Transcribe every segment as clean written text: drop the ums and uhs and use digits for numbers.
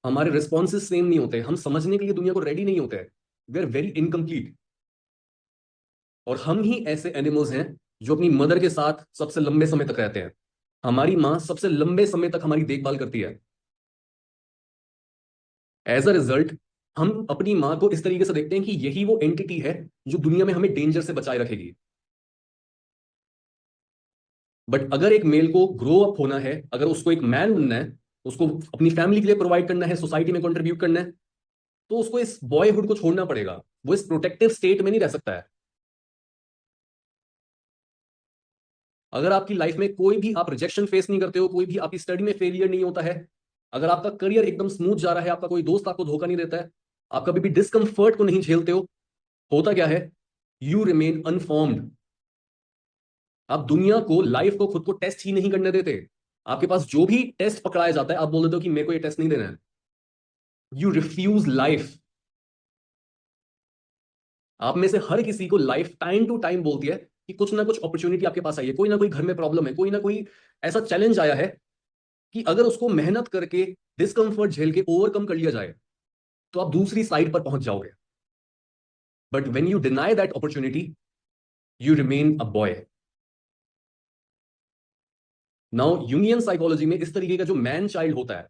हमारे responses same नहीं होते, हम समझने के लिए दुनिया को रेडी नहीं होते, वी आर वेरी इनकम्प्लीट। और हम ही ऐसे एनिमल्स हैं जो अपनी मदर के साथ सबसे लंबे समय तक रहते हैं। हमारी माँ सबसे लंबे समय तक हमारी देखभाल करती है। एज अ रिजल्ट हम अपनी माँ को इस तरीके से देखते हैं कि यही वो एंटिटी है जो दुनिया में हमें डेंजर से बचाए रखेगी। बट अगर एक मेल को ग्रो अप होना है, अगर उसको एक मैन बनना है, उसको अपनी फैमिली के लिए प्रोवाइड करना है, सोसाइटी में कंट्रीब्यूट करना है, तो उसको इस बॉयहुड को छोड़ना पड़ेगा। वो इस प्रोटेक्टिव स्टेट में नहीं रह सकता है। अगर आपकी लाइफ में कोई भी आप रिजेक्शन फेस नहीं करते हो, कोई भी आपकी स्टडी में फेलियर नहीं होता है, अगर आपका करियर एकदम स्मूथ जा रहा है, आपका कोई दोस्त आपको धोखा नहीं देता है, आप कभी भी डिस्कंफर्ट को नहीं झेलते हो, होता क्या है? You remain unformed. आप दुनिया को, लाइफ को, खुद को टेस्ट ही नहीं करने देते। आपके पास जो भी टेस्ट पकड़ाया जाता है, आप बोल देते हो कि मेरे को ये टेस्ट नहीं देना है। You refuse life. आप में से हर किसी को लाइफ टाइम टू टाइम बोलती है कि कुछ ना कुछ अपॉर्चुनिटी आपके पास आई है, कोई ना कोई घर में प्रॉब्लम है, कोई ना कोई ऐसा चैलेंज आया है कि अगर उसको मेहनत करके, डिस्कंफर्ट झेल के ओवरकम कर लिया जाए, तो आप दूसरी साइड पर पहुंच जाओगे। But when you deny that opportunity, you remain a boy. Now union psychology में इस तरीके का जो मैन चाइल्ड होता है,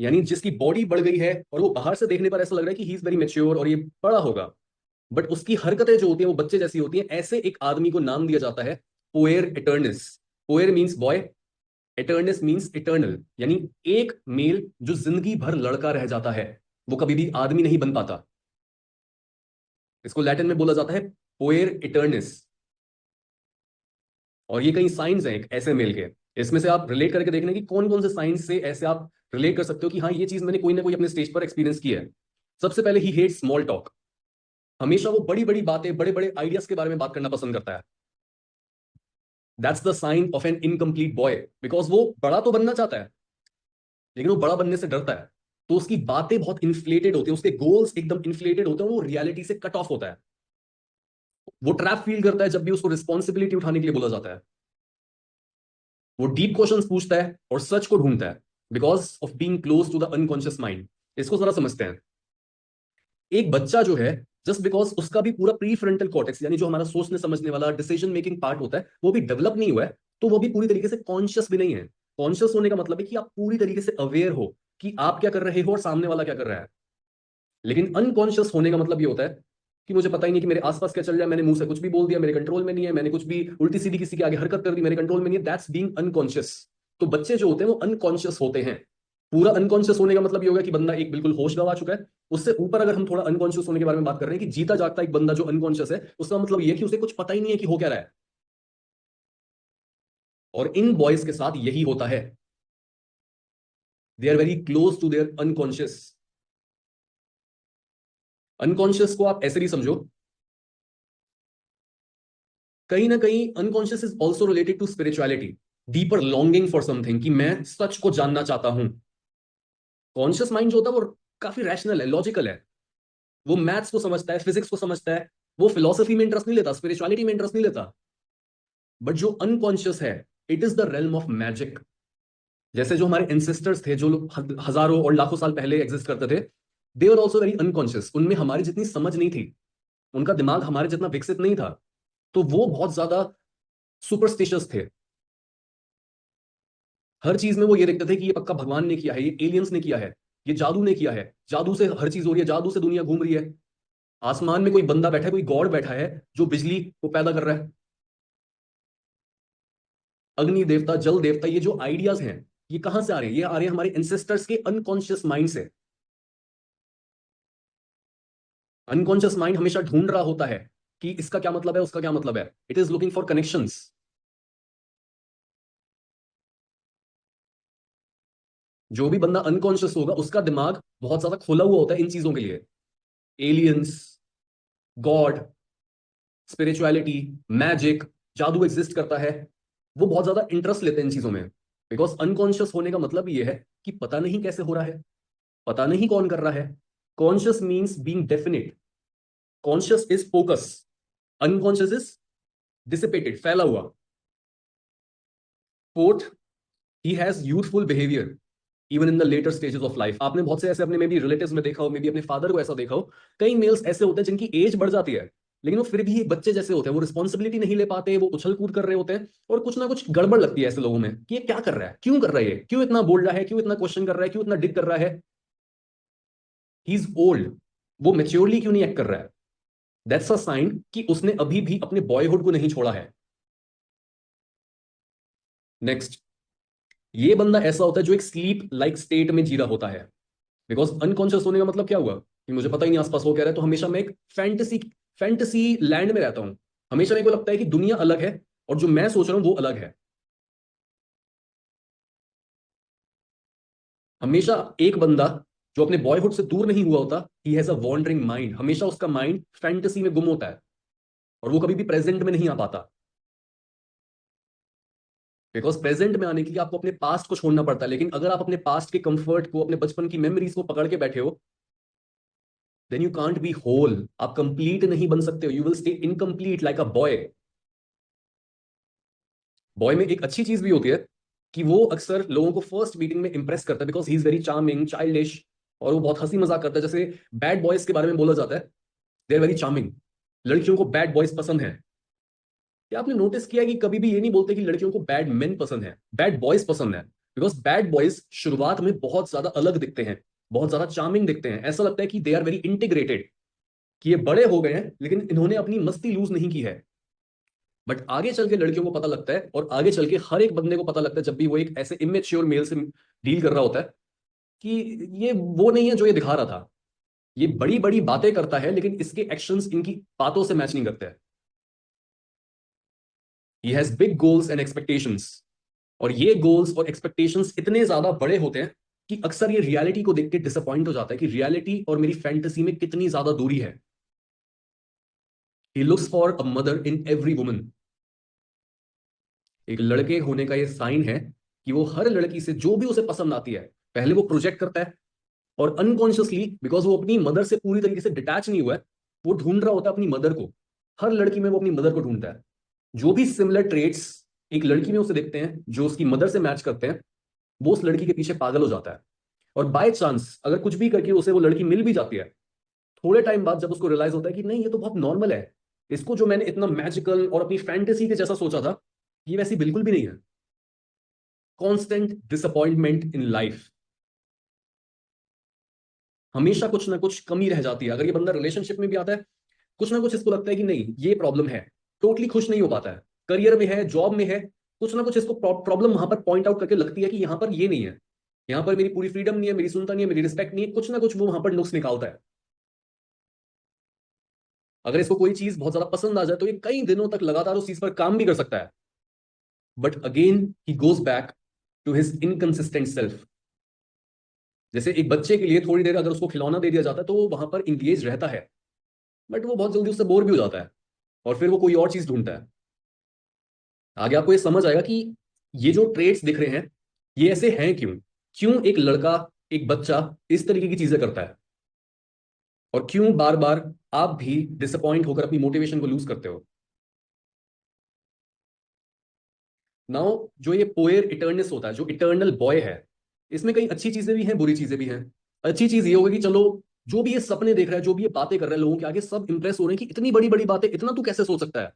यानी जिसकी बॉडी बढ़ गई है और वो बाहर से देखने पर ऐसा लग रहा है कि ही इज वेरी मेच्योर और ये बड़ा होगा, बट उसकी हरकतें जो होती हैं वो बच्चे जैसी होती हैं, ऐसे एक आदमी को नाम दिया जाता है पोएर एटर्निस। पोएर मीन्स बॉय, एटर्निस मीन्स इटर्नल, यानी एक मेल जो जिंदगी भर लड़का रह जाता है, वो कभी भी आदमी नहीं बन पाता। इसको लैटिन में बोला जाता है पोएर इटर्निस। और ये कई साइंस हैं एक ऐसे मेल के। इसमें से आप रिलेट करके देखने की कौन कौन से साइंस से ऐसे आप रिलेट कर सकते हो कि हाँ, ये चीज मैंने कोई ना कोई अपने स्टेज पर एक्सपीरियंस की है। सबसे पहले ही हेट स्मॉल टॉक। हमेशा वो बड़ी बड़ी बातें, बड़े बड़े आइडियाज के बारे में बात करना पसंद करता है। That's the sign of an incomplete boy, because वो बड़ा तो बनना चाहता है, लेकिन वो बड़ा बनने से डरता है। तो उसकी बातें बहुत इन्फ्लेटेड होती हैं, उसके गोल्स एकदम इन्फ्लेटेड होते हैं, वो रियलिटी से कट ऑफ होता है। वो ट्रैप फील करता है जब भी उसको रिस्पॉन्सिबिलिटी उठाने के लिए बोला जाता है। वो डीप क्वेश्चंस पूछता है और सच को ढूंढता है, because of being close to the unconscious mind. इसको जरा समझते हैं। एक बच्चा जो है, जस्ट बिकॉज उसका भी पूरा प्री फ्रंटल कॉर्टेक्स, यानी जो हमारा सोचने समझने वाला डिसीजन मेकिंग पार्ट होता है, वो भी डेवलप नहीं हुआ है, तो वो भी पूरी तरीके से कॉन्शियस भी नहीं है। कॉन्शियस होने का मतलब है कि आप पूरी तरीके से अवेयर हो कि आप क्या कर रहे हो और सामने वाला क्या कर रहा है। लेकिन अनकॉन्शियस होने का मतलब ये होता है कि मुझे पता ही नहीं कि मेरे आसपास क्या चल रहा है, मैंने मुंह से कुछ भी बोल दिया, मेरे कंट्रोल में नहीं है, मैंने कुछ भी उल्टी सीधी किसी के आगे हरकत कर दी, मेरे कंट्रोल में नहीं है। That's being unconscious. तो बच्चे जो होते हैं वो अनकॉन्शियस होते हैं। पूरा अनकॉन्शियस होने का मतलब ये होगा कि बंदा एक बिल्कुल होश गंवा चुका है। उससे ऊपर अगर हम थोड़ा अनकॉन्शियस होने के बारे में बात कर रहे हैं कि जीता जागता एक बंदा जो अनकॉन्शियस है, उसका मतलब ये है कि उसे कुछ पता ही नहीं है कि हो क्या रहा है। और इन बॉयज के साथ यही होता है। They are very close to their unconscious. Unconscious को आप ऐसे भी समझो, कहीं ना कहीं unconscious is also related to spirituality, deeper longing for something, कि मैं सच को जानना चाहता हूं। कॉन्शियस माइंड जो होता है वो काफी रैशनल है, लॉजिकल है। वो मैथ्स को समझता है, फिजिक्स को समझता है, वो फिलोसफी में इंटरेस्ट नहीं लेता, स्पिरिचुअलिटी में इंटरेस्ट नहीं लेता। बट जो अनकॉन्शियस है, it is the realm of magic. जैसे जो हमारे एंसेस्टर्स थे, जो लोग हजारों और लाखों साल पहले एग्जिस्ट करते थे, they are also very unconscious. उनमें हमारी जितनी समझ नहीं थी, उनका दिमाग हमारे जितना विकसित नहीं था, तो वो बहुत ज्यादा सुपरस्टिशियस थे। हर चीज में वो ये देखते थे कि ये पक्का भगवान ने किया है, ये एलियंस ने किया है, ये जादू ने किया है, जादू से हर चीज हो रही है, जादू से दुनिया घूम रही है। आसमान में कोई बंदा बैठा है, कोई गॉड बैठा है जो बिजली को पैदा कर रहा है। अग्नि देवता, जल देवता, ये जो आइडियाज हैं, ये कहां से आ रहे हैं? ये आ रहे हैं हमारे एंसेस्टर्स के अनकॉन्शियस माइंड से। अनकॉन्शियस माइंड हमेशा ढूंढ रहा होता है कि इसका क्या मतलब है, उसका क्या मतलब है। It is looking for connections. जो भी बंदा अनकॉन्शियस होगा, उसका दिमाग बहुत ज्यादा खोला हुआ होता है इन चीजों के लिए। एलियंस, गॉड, स्पिरिचुअलिटी, मैजिक, जादू एग्जिस्ट करता है। वो बहुत ज्यादा इंटरेस्ट लेते हैं इन चीजों में। बिकॉज अनकॉन्शियस होने का मतलब ये है कि पता नहीं कैसे हो रहा है, पता नहीं कौन कर रहा है। Conscious means being definite. Conscious is focus, unconscious is dissipated, फैला हुआ। Fourth, he has youthful behaviour. Even in the later stages of life. आपने बहुत से ऐसे अपने में भी रिलेटिव्स में देखा हो, मे बी अपने फादर को ऐसा देखा हो, कई मेल्स ऐसे होते हैं जिनकी एज बढ़ जाती है लेकिन वो फिर भी एक बच्चे जैसे होते हैं, वो रिस्पॉन्सिबिलिटी नहीं ले पाते, वो उछल कूद कर रहे होते हैं, और कुछ ना कुछ गड़बड़ लगती है ऐसे लोगों में कि ये क्या कर रहा है, क्यों कर रहा है, ये क्यों इतना बोल रहा है, क्यों इतना क्वेश्चन कर रहा है, क्यों इतना डिग कर रहा है, ही इज ओल्ड, वो मेच्योरली क्यों नहीं एक्ट कर रहा है। दैट्स अ साइन कि उसने अभी भी अपने बॉयहुड को नहीं छोड़ा है। नेक्स्ट, ये बंदा ऐसा होता है जो एक स्लीप लाइक स्टेट में जी रहा होता है। बिकॉज अनकॉन्शियस होने का मतलब क्या हुआ कि मुझे पता ही नहीं आसपास हो क्या रहा है, तो हमेशा मैं एक फैंटेसी फैंटेसी लैंड में रहता हूं। हमेशा मेरे को लगता है कि दुनिया अलग है और जो मैं सोच रहा हूं वो अलग है। हमेशा एक बंदा जो अपने बॉयहुड से दूर नहीं हुआ होता, he has a wandering mind, हमेशा उसका माइंड फैंटेसी में गुम होता है और वो कभी भी प्रेजेंट में नहीं आ पाता। बिकॉज प्रेजेंट में आने के लिए आपको अपने पास्ट को छोड़ना पड़ता है, लेकिन अगर आप अपने पास्ट के कंफर्ट को, अपने बचपन की मेमोरीज को पकड़ के बैठे हो, then you can't be whole, आप कंप्लीट नहीं बन सकते हो, you will stay incomplete like a boy. Boy में एक अच्छी चीज भी होती है कि वो अक्सर लोगों को फर्स्ट मीटिंग में इंप्रेस करता है, because he is very charming, childish, और वो बहुत हंसी मजाक करता है। जैसे बैड बॉयज के बारे में बोला जाता है, दे आर वेरी चार्मिंग, लड़कियों को बैड बॉयज पसंद है। क्या आपने नोटिस किया कि कभी भी ये नहीं बोलते कि लड़कियों को बैड मेन पसंद है, बैड बॉयज पसंद है। बिकॉज बैड बॉयज शुरुआत में बहुत ज्यादा अलग दिखते हैं, बहुत ज्यादा चार्मिंग दिखते हैं, ऐसा लगता है कि दे आर वेरी इंटीग्रेटेड, कि ये बड़े हो गए हैं लेकिन इन्होंने अपनी मस्ती लूज नहीं की है। बट आगे चल के लड़कियों को पता लगता है, और आगे चल के हर एक बंदे को पता लगता है जब भी वो एक ऐसे इमेच्योर मेल से डील कर रहा होता है, कि ये वो नहीं है जो ये दिखा रहा था। ये बड़ी बड़ी बातें करता है लेकिन इसके एक्शंस इनकी बातों से मैच नहीं करते हैं। He has big goals and expectations, और ये गोल्स और एक्सपेक्टेशंस इतने ज्यादा बड़े होते हैं कि अक्सर ये रियलिटी को देख के डिसअपॉइंट हो जाता है कि रियलिटी और मेरी फैंटेसी में कितनी ज्यादा दूरी है। He looks for a mother in every woman. एक लड़के होने का ये साइन है कि वो हर लड़की से जो भी उसे पसंद आती है, पहले वो प्रोजेक्ट करता है, और अनकॉन्शियसली, बिकॉज वो अपनी मदर से पूरी तरीके से डिटैच नहीं हुआ है, वो ढूंढ रहा होता है अपनी मदर को। हर लड़की में वो अपनी मदर को ढूंढता है। जो भी सिमिलर ट्रेट्स एक लड़की में उसे देखते हैं जो उसकी मदर से मैच करते हैं, वो उस लड़की के पीछे पागल हो जाता है। और बाय चांस अगर कुछ भी करके उसे वो लड़की मिल भी जाती है, थोड़े टाइम बाद जब उसको रियलाइज होता है कि नहीं, ये तो बहुत नॉर्मल है, इसको जो मैंने इतना मैजिकल और अपनी फैंटेसी के जैसा सोचा था, ये वैसी बिल्कुल भी नहीं है। कॉन्स्टेंट डिसअपॉइंटमेंट इन लाइफ, हमेशा कुछ ना कुछ कमी रह जाती है। अगर ये बंदा रिलेशनशिप में भी आता है, कुछ ना कुछ इसको लगता है कि नहीं, ये प्रॉब्लम है, टोटली खुश नहीं हो पाता है। करियर में है, जॉब में है, कुछ ना कुछ इसको प्रॉब्लम वहां पर पॉइंट आउट करके लगती है कि यहां पर ये नहीं है, यहां पर मेरी पूरी फ्रीडम नहीं है, मेरी सुनता नहीं है, मेरी रिस्पेक्ट नहीं है, कुछ ना कुछ वो वहां पर नुक्स निकालता है। अगर इसको कोई चीज बहुत ज्यादा पसंद आ जाए तो ये कई दिनों तक लगातार उस चीज पर काम भी कर सकता है, but again he goes back to his inconsistent self. जैसे एक बच्चे के लिए थोड़ी देर अगर उसको खिलौना दे दिया जाता है तो वो वहां पर इंगेज रहता है, बट वो बहुत जल्दी उससे बोर भी हो जाता है और फिर वो कोई और चीज ढूंढता है। आगे आपको ये समझ आएगा कि ये जो ट्रेड्स दिख रहे हैं, ये ऐसे हैं क्यों, क्यों एक लड़का, एक बच्चा इस तरीके की चीजें करता है, और क्यों बार बार आप भी डिसअपॉइंट होकर अपनी मोटिवेशन को लूज करते हो। नाउ, जो ये पोएर इटर्निस होता है, जो इटर्नल बॉय है, इसमें कई अच्छी चीजें भी हैं, बुरी चीजें भी हैं। अच्छी चीज ये होगी कि चलो, जो भी ये सपने देख रहा है, जो भी ये बातें कर रहा है, लोगों के आगे सब इंप्रेस हो रहे हैं कि इतनी बड़ी बड़ी बातें, इतना तू कैसे सोच सकता है।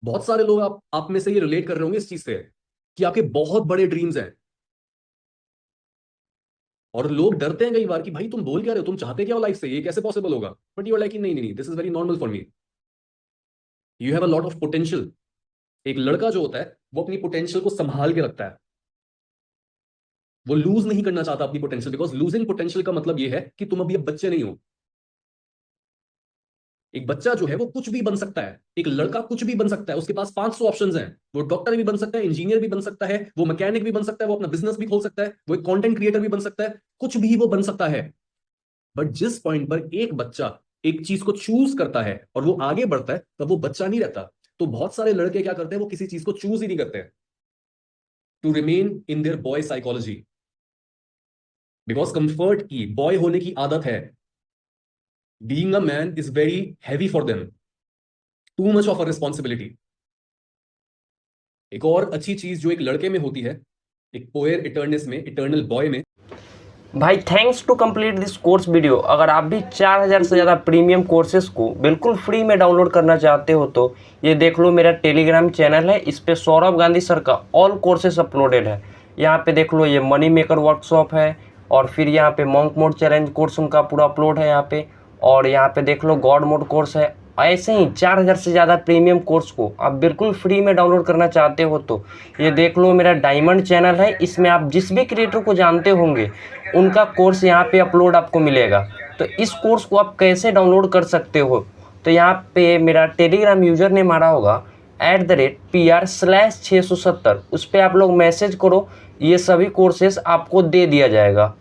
बहुत सारे लोग आप में से ये रिलेट कर रहे होंगे इस चीज से कि आपके बहुत बड़े ड्रीम्स हैं, और लोग डरते हैं कई बार कि भाई तुम बोल क्या रहे हो, तुम चाहते क्या हो लाइफ से, ये कैसे पॉसिबल होगा। बट यू आर लाइक नहीं नहीं नहीं, this is very normal for me, you have a lot of potential. एक लड़का जो होता है वो अपनी पोटेंशियल को संभाल के रखता है, वो लूज नहीं करना चाहता अपनी पोटेंशियल, बिकॉज लूजिंग पोटेंशियल का मतलब ये है कि तुम अभी अब बच्चे नहीं हो। एक बच्चा जो है वो कुछ भी बन सकता है, एक लड़का कुछ भी बन सकता है, उसके पास 500 ऑप्शंस हैं। वो डॉक्टर भी बन सकता है, इंजीनियर भी बन सकता है, वो मैकेनिक भी बन सकता है, वो अपना बिजनेस भी खोल सकता है, वो एक कंटेंट क्रिएटर भी बन सकता है, कुछ भी वो बन सकता है। बट जिस पॉइंट पर एक बच्चा एक चीज को चूज करता है और वो आगे बढ़ता है, तब वो बच्चा नहीं रहता। तो बहुत सारे लड़के क्या करते हैं, वो किसी चीज को चूज ही नहीं करते, to remain in their boy psychology, because comfort की, बॉय होने की आदत है। Being a man is very heavy for them, too much of a responsibility. एक और अच्छी चीज जो एक लड़के में होती है, एक पोएर इटर्निस में, इटर्नल बॉय में। भाई thanks to complete this course video. अगर आप भी 4000 से ज़्यादा प्रीमियम कोर्सेज को बिल्कुल फ्री में डाउनलोड करना चाहते हो तो ये देख लो, मेरा टेलीग्राम चैनल है, इस पे सौरभ गांधी सर का ऑल कोर्सेज अपलोडेड है। यहाँ पे देख लो, ये मनी मेकर वर्कशॉप है, और फिर यहाँ पे मॉन्क मोड चैलेंज कोर्स उनका पूरा अपलोड है यहाँ पे, और यहाँ पे देख लो गॉड मोड कोर्स है। ऐसे ही 4000 से ज़्यादा प्रीमियम कोर्स को आप बिल्कुल फ्री में डाउनलोड करना चाहते हो तो ये देख लो, मेरा डायमंड चैनल है, इसमें आप जिस भी क्रिएटर को जानते होंगे उनका कोर्स यहाँ पे अपलोड आपको मिलेगा। तो इस कोर्स को आप कैसे डाउनलोड कर सकते हो, तो यहाँ पे मेरा टेलीग्राम यूजर नेम आ रहा होगा @PR/670, उस पर आप लोग मैसेज करो, ये सभी कोर्सेज आपको दे दिया जाएगा।